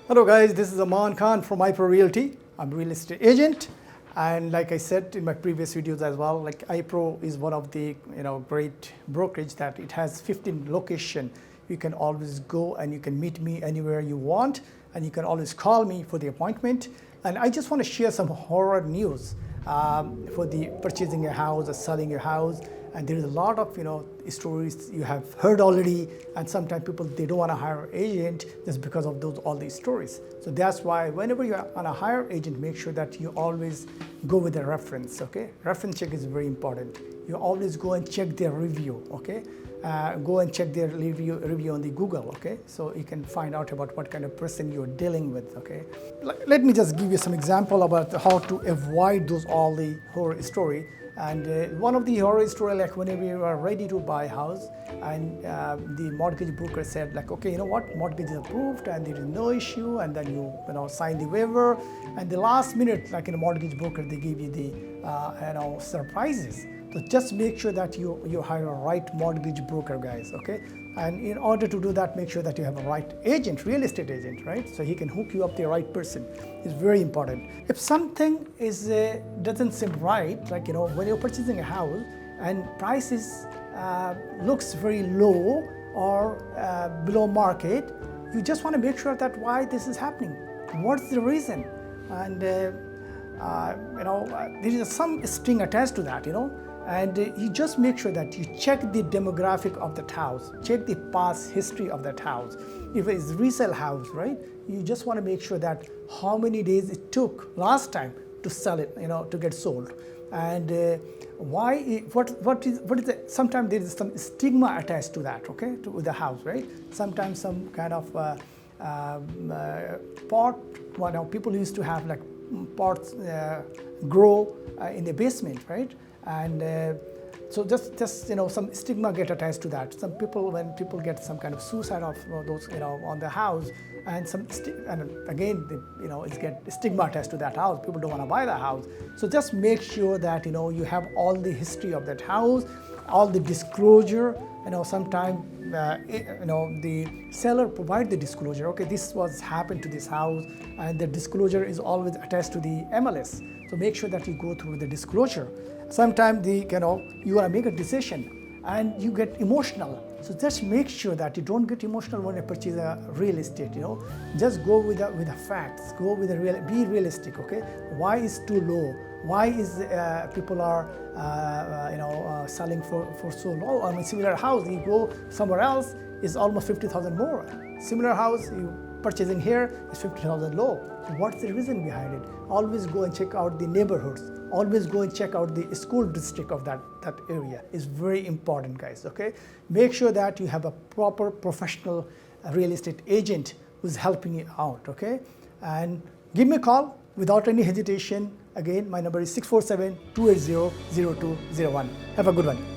Hello guys, this is Aman Khan from iPro Realty. I'm a real estate agent, and like I said in my previous videos as well, like iPro is one of the great brokerage that it has 15 location. You can always go and you can meet me anywhere you want, and you can always call me for the appointment. And I just want to share some horror news for the purchasing a house or selling your house. And there is a lot of stories you have heard already, and sometimes people they don't want to hire an agent just because of all these stories. So that's why whenever you're on a hire agent, make sure that you always go with a reference. Okay, reference check is very important. You always go and check their review. Okay, go and check their review on the Google. Okay, so you can find out about what kind of person you're dealing with. Okay, let me just give you some example about how to avoid all the horror story. And one of the horror story, like whenever you are ready to buy a house and the mortgage broker said like, okay, you know what, mortgage is approved and there is no issue, and then you sign the waiver, and the last minute, like in a mortgage broker, they give you the surprises. So just make sure that you hire a right mortgage broker, guys, okay? And in order to do that, make sure that you have a right agent, real estate agent, right? So he can hook you up the right person. It's very important. If something is doesn't seem right, like when you're purchasing a house and prices looks very low or below market, you just want to make sure that why this is happening. What's the reason? And there is some string attached to that, and you just make sure that you check the demographic of that house, check the past history of that house. If it's resale house, right, you just want to make sure that how many days it took last time to sell it, to get sold, and what is it? Sometimes there is some stigma attached to that, okay, to the house, right? Sometimes some kind of pot. People used to have like pots grow in the basement, right? And so just some stigma get attached to that. Some people, when people get some kind of suicide of those on the house, and and again it's get stigma attached to that house. People don't want to buy the house. So just make sure that you have all the history of that house, all the disclosure. Sometimes the seller provide the disclosure. Okay, this was happened to this house, and the disclosure is always attached to the MLS. So make sure that you go through the disclosure. Sometimes you want to make a decision and you get emotional. So just make sure that you don't get emotional when you purchase a real estate. Just go with the facts. Go with be realistic. Okay, why is too low? Why is people are selling for so low? I mean, similar house, you go somewhere else is almost 50,000 more. Similar house you purchasing here is 50,000 low. So what's the reason behind it? Always go and check out the neighborhoods. Always go and check out the school district of that area. It's very important, guys. Okay, make sure that you have a proper professional real estate agent who's helping you out. Okay, and give me a call without any hesitation. Again, my number is 647-280-0201. Have a good one.